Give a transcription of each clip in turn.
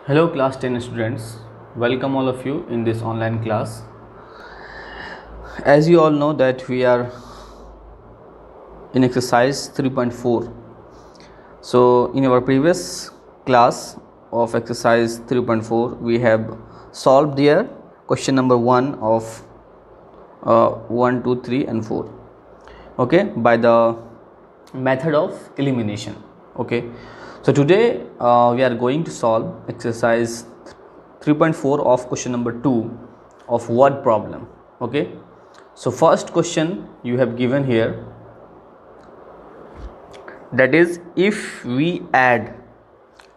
Hello class 10 students, welcome all of you in this online class. As you all know that we are in exercise 3.4. So in our previous class of exercise 3.4 we have solved there question number 1 of 1, 2, 3 and 4, okay, by the method of elimination. Okay, so today we are going to solve exercise 3.4 of question number 2 of word problem. Okay, so first question you have given here, that is if we add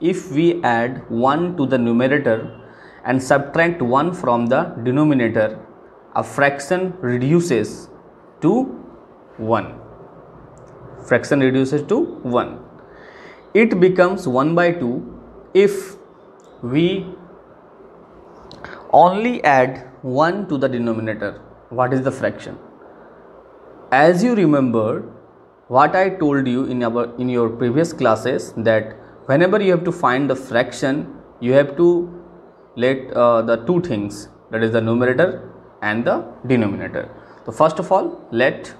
1 to the numerator and subtract 1 from the denominator, a fraction reduces to 1. Fraction reduces to 1. It becomes 1 by 2 if we only add 1 to the denominator. What is the fraction? As you remember what I told you in your previous classes, that whenever you have to find the fraction, you have to let the two things, that is the numerator and the denominator. So first of all, let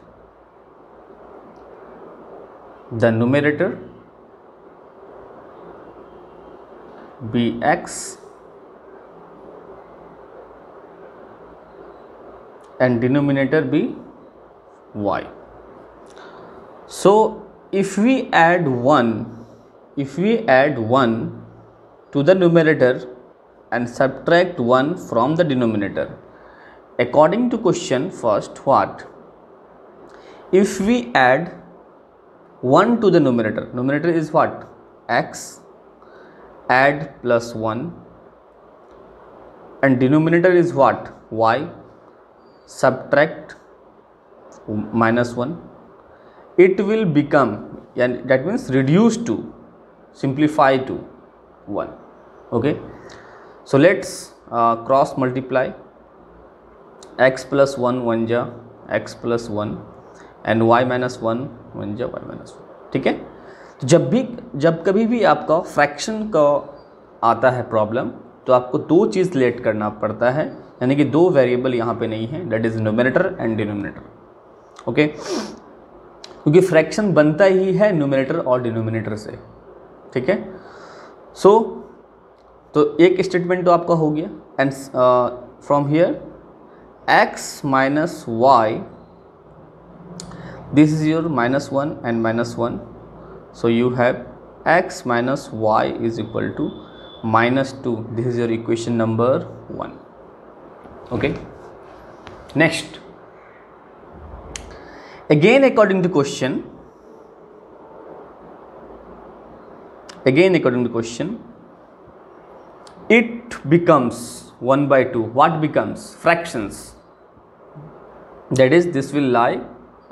the numerator be x and denominator be y. So if we add 1 to the numerator and subtract 1 from the denominator, according to question first, what if we add 1 to the numerator is what? X, add plus 1, and denominator is what? Y, subtract minus 1. It will become, and that means reduce to, simplify to 1. Okay, so let's cross multiply. X plus 1 1 जा x plus 1 and y minus 1 1 जा y minus 1. ठीक है, तो जब कभी भी आपका fraction का आता है प्रॉब्लम, तो आपको दो चीज़ लेट करना पड़ता है, यानी कि दो वेरिएबल यहाँ पे नहीं है, that is numerator and denominator. Okay, क्योंकि फ्रैक्शन बनता ही है न्यूमरेटर और डिनोमिनेटर से. ठीक है, सो तो एक स्टेटमेंट तो आपका हो गया, and from here x minus y, this is your minus 1 and minus 1, so you have x minus y is equal to minus 2. This is your equation number 1. Okay, next, again according to question, it becomes 1 by 2. What becomes? Fractions. That is, this will lie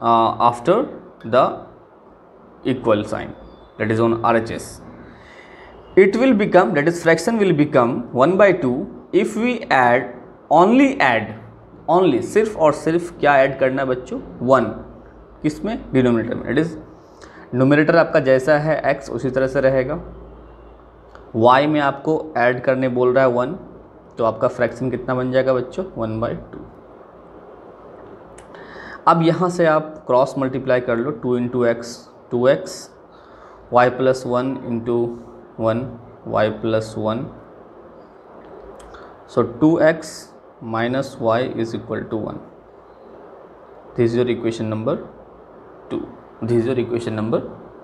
after the equal sign, that is on RHS. It will become, that is fraction will become 1 by 2 if we add only सिर्फ और सिर्फ क्या add करना है बच्चों? 1. किसमें? Denominator में. that is numerator आपका जैसा है x उसी तरह से रहेगा, y में आपको ऐड करने बोल रहा है 1, तो आपका फ्रैक्शन कितना बन जाएगा बच्चों? 1 by 2. अब यहाँ से आप क्रॉस मल्टीप्लाई कर लो. 2 into x 2x, y plus 1 into 1 y plus 1, so 2x minus y is equal to 1. This is your equation number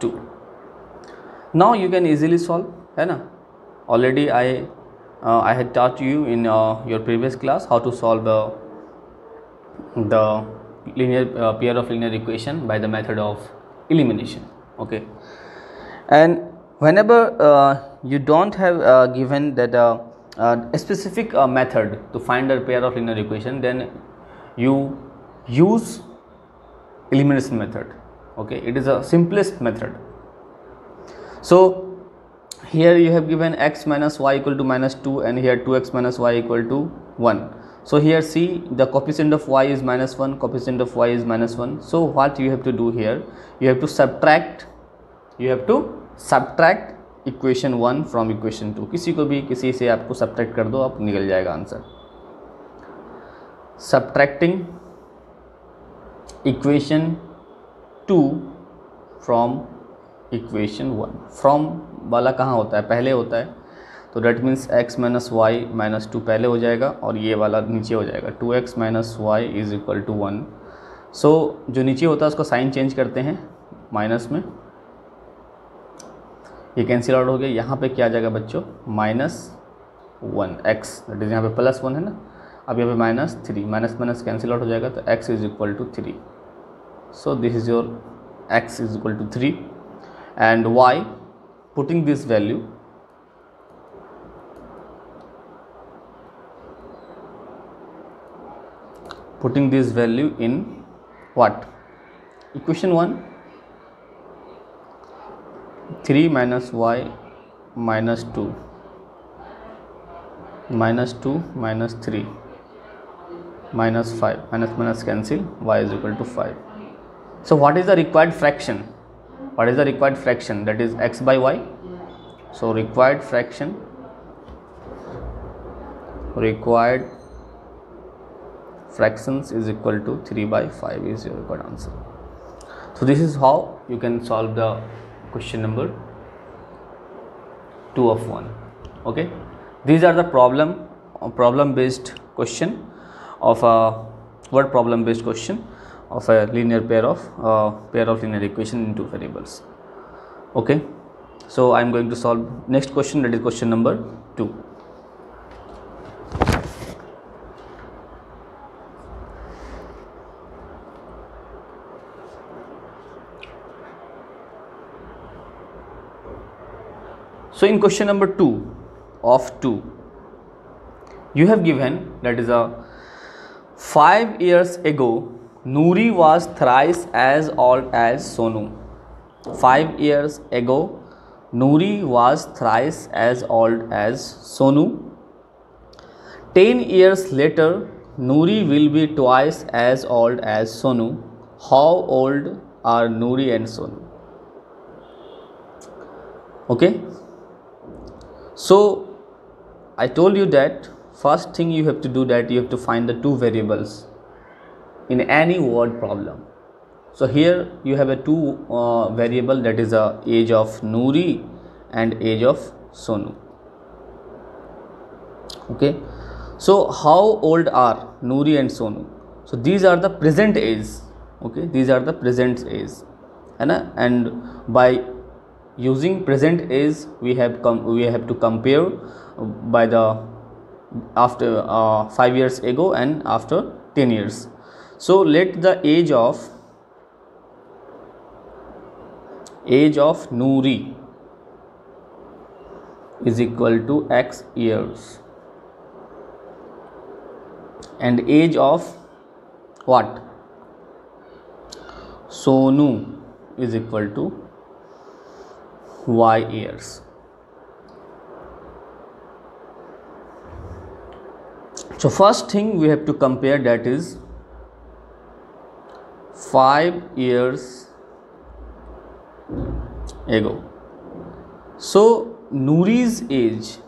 2. Now you can easily solve, है ना? Already I had taught you in your previous class how to solve the linear pair of linear equation by the method of elimination. Okay, and whenever you don't have given that a specific method to find a pair of linear equation, then you use elimination method. Okay, it is the simplest method. So here you have given x minus y equal to minus 2, and here 2x minus y equal to 1. So here see, the coefficient of y is minus 1, coefficient of y is minus 1. So what you have to do here, you have to subtract equation 1 from equation 2, किसी को भी किसी से आपको subtract कर दो, आप निकल जाएगा answer. Subtracting equation 2 from equation 1, from वाला कहाँ होता है, पहले होता है, तो that means x minus Y minus 2 पहले हो जाएगा और ये वाला नीचे हो जाएगा, 2x minus Y is equal to 1। So जो नीचे होता है उसको साइन चेंज करते हैं माइनस में, ये कैंसिल आउट हो गया। यहाँ पे क्या आ जाएगा बच्चों, -1 x, दैट इज यहाँ पे +1 है ना, अब यहाँ पे -3, माइनस माइनस कैंसिल आउट हो जाएगा, तो x is equal to 3। So this is your x is equal to 3 and y, putting this value, putting this value in what, equation 1, 3 minus y minus 2 minus 2 minus 3 minus 5, minus minus cancel, y is equal to 5. So what is the required fraction, what is the required fraction, that is x by y. So required fraction, required fractions is equal to 3 by 5 is your required answer. So this is how you can solve the question number 2 of 1. Okay, these are the problem based question of a word problem based question of a linear pair of linear equation in 2 variables. Okay, so I am going to solve next question, that is question number 2. So in question number 2 of 2, you have given, that is 5 years ago Noori was thrice as old as Sonu. 5 years ago Noori was thrice as old as Sonu. 10 years later Noori will be twice as old as Sonu. How old are Noori and Sonu? Okay, so I told you that first thing you have to do, that you have to find the 2 variables in any word problem. So here you have a 2 variable, that is age of Noori and age of Sonu. Okay, so how old are Noori and Sonu? So these are the present age. Okay, these are the present age, and by using present age we have to compare by the after 5 years ago and after 10 years. So let the age of Noori is equal to x years and age of what, Sonu is equal to y years. So first thing we have to compare, that is 5 years ago. So Noori's age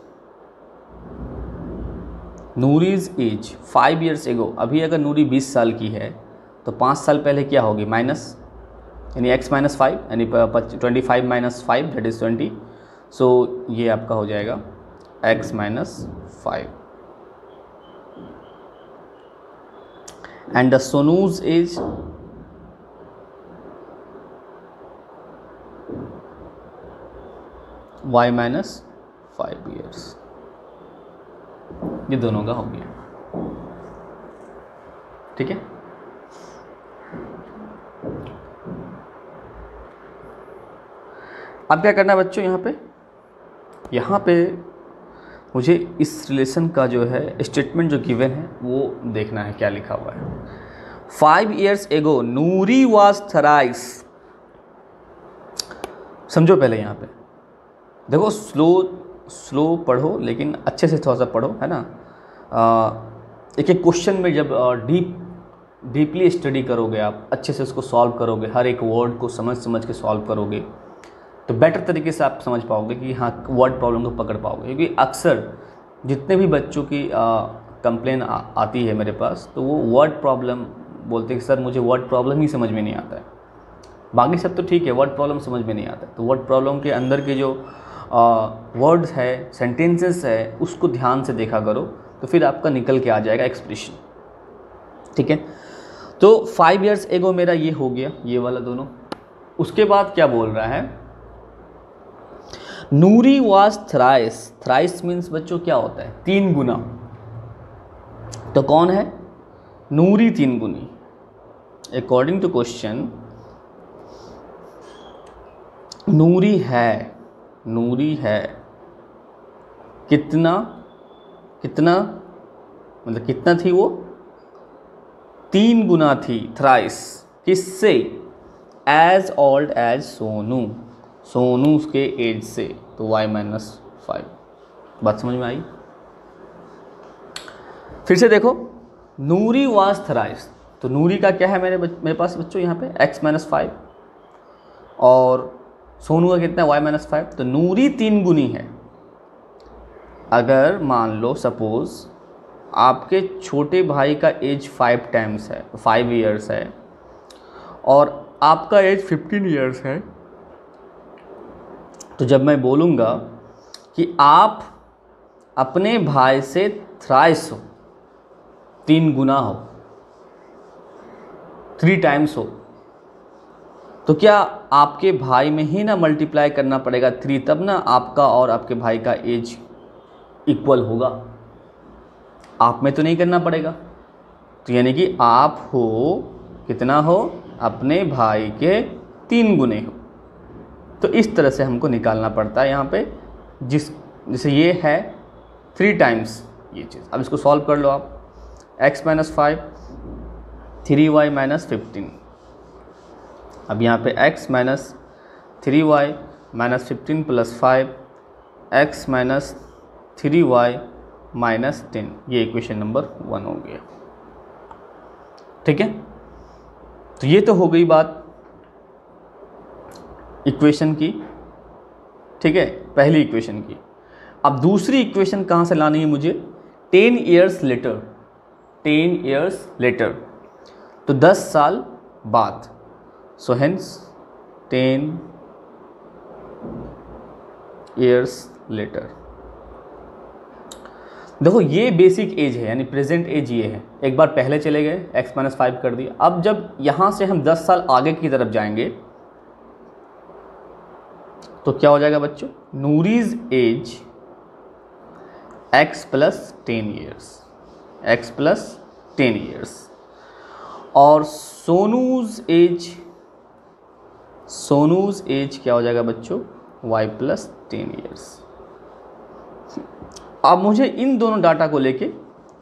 5 years ago, अभी अगर नूरी 20 साल की है तो 5 साल पहले क्या होगी, माइनस, यानी x माइनस 5, यानी 25 माइनस 5 दैट इज़ 20. सो ये आपका हो जाएगा x minus 5. And the Sonu's age y minus 5 years. ये दोनों का हो गया, ठीक है. अब क्या करना है बच्चों, यहाँ पे मुझे इस रिलेशन का जो है स्टेटमेंट जो गिवन है वो देखना है क्या लिखा हुआ है. 5 years ago Noori was thrice. समझो पहले, यहाँ पे देखो, स्लो पढ़ो लेकिन अच्छे से थोड़ा सा पढ़ो, है ना. एक एक क्वेश्चन में जब डीपली स्टडी करोगे, आप अच्छे से उसको सॉल्व करोगे, हर एक वर्ड को समझ के सॉल्व करोगे, तो बेटर तरीके से आप समझ पाओगे कि हाँ वर्ड प्रॉब्लम को पकड़ पाओगे। क्योंकि अक्सर जितने भी बच्चों की कंप्लेन आती है मेरे पास, तो वो वर्ड प्रॉब्लम बोलते हैं कि सर मुझे वर्ड प्रॉब्लम ही समझ में नहीं आता है। बाकी सब तो ठीक है, वर्ड प्रॉब्लम समझ में नहीं आता है। तो वर्ड प्रॉब्लम के अंदर के जो वर्ड्स है, सेंटेंसेस है, उसको ध्यान से देखा करो, तो फिर आपका निकल के आ जाएगा एक्सप्रेशन। ठीक है, तो 5 years एगो मेरा ये हो गया, ये वाला दोनों। उसके बाद क्या बोल रहा है, नूरी वॉज थ्राइस। थ्राइस मीन्स बच्चों क्या होता है, 3 गुना। तो कौन है नूरी 3 गुनी? अकॉर्डिंग टू क्वेश्चन नूरी है, नूरी है कितना, कितना मतलब कितना थी वो? 3 गुना थी थ्राइस। किससे? As old as Sonu, Sonu के एज से। तो y-5। बात समझ में आई? फिर से देखो, नूरी वाज थ्राइस। तो नूरी का क्या है मेरे पास बच्चों यहाँ पे x-5, और सोनू का कितना है y-5। तो नूरी 3 गुनी है। अगर मान लो सपोज आपके छोटे भाई का एज 5 टाइम्स है, 5 years है, और आपका एज 15 years है, तो जब मैं बोलूँगा कि आप अपने भाई से थ्राइस हो, 3 गुना हो, 3 टाइम्स हो, तो क्या आपके भाई में ही ना मल्टीप्लाई करना पड़ेगा 3, तब ना आपका और आपके भाई का एज इक्वल होगा। आप में तो नहीं करना पड़ेगा। तो यानी कि आप हो कितना हो, अपने भाई के 3 गुने हो। तो इस तरह से हमको निकालना पड़ता है यहाँ पे, जैसे ये है 3 टाइम्स ये चीज़। अब इसको सॉल्व कर लो आप। x-5 3y-15। अब यहाँ पे x-3y-15 + 5 x-3y-10, ये इक्वेशन नंबर 1 हो गया। ठीक है, तो ये तो हो गई बात इक्वेशन की। ठीक है, पहली इक्वेशन की। अब दूसरी इक्वेशन कहाँ से लानी है मुझे? 10 years later, 10 years later, तो 10 साल बाद। So hence 10 years later। देखो ये बेसिक एज है, यानी प्रेजेंट एज ये है। एक बार पहले चले गए, x-5 कर दिया। अब जब यहाँ से हम 10 साल आगे की तरफ जाएंगे तो क्या हो जाएगा बच्चों? नूरीज as x + 10 years, x + 10 years, और सोनूज एज क्या हो जाएगा बच्चों? y + 10 years। अब मुझे इन दोनों डाटा को लेके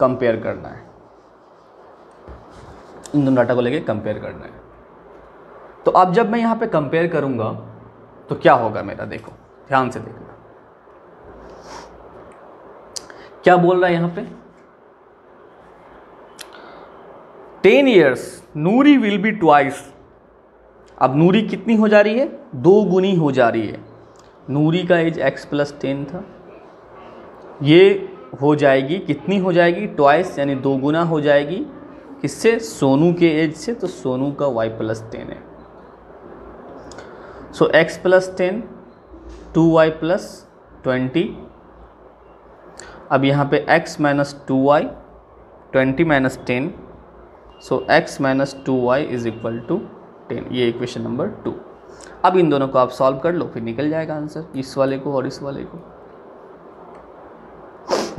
कंपेयर करना है, इन दोनों डाटा को लेके कंपेयर करना है। तो अब जब मैं यहाँ पे कंपेयर करूँगा तो क्या होगा मेरा? देखो ध्यान से देखना, क्या बोल रहा है यहाँ पे? 10 years Noori will be twice. अब नूरी कितनी हो जा रही है? 2 गुनी हो जा रही है। नूरी का एज x + 10 था, ये हो जाएगी कितनी हो जाएगी? ट्वाइस, यानी 2 गुना हो जाएगी। किससे? सोनू के एज से। तो सोनू का y + 10 है। सो x + 10 2y + 20। अब यहाँ पे x - 2y 20 - 10, सो x - 2y = 10। ये इक्वेशन नंबर 2। अब इन दोनों को आप सॉल्व कर लो, फिर निकल जाएगा आंसर, इस वाले को और इस वाले को।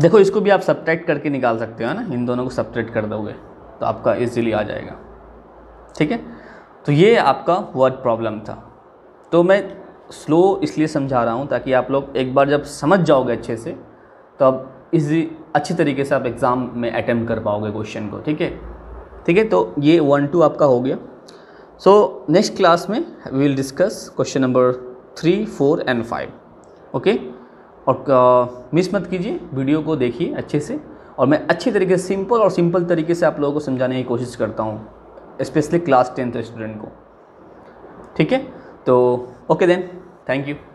देखो इसको भी आप सब्ट्रैक्ट करके निकाल सकते हो ना, इन दोनों को सब्ट्रैक्ट कर दोगे तो आपका इजीली आ जाएगा। ठीक है, तो ये आपका वर्ड प्रॉब्लम था। तो मैं स्लो इसलिए समझा रहा हूँ ताकि आप लोग एक बार जब समझ जाओगे अच्छे से, तो अब अच्छी तरीके से आप एग्ज़ाम में अटेम्प्ट कर पाओगे क्वेश्चन को। ठीक है, ठीक है, तो ये 1-2 आपका हो गया। सो नेक्स्ट क्लास में we will discuss question number 3, 4 and 5। Okay, और मिस मत कीजिए, वीडियो को देखिए अच्छे से, और मैं अच्छी तरीके से सिंपल तरीके से आप लोगों को समझाने की कोशिश करता हूँ, स्पेशली क्लास 10th स्टूडेंट को। ठीक है, तो ओके देन, Thank you.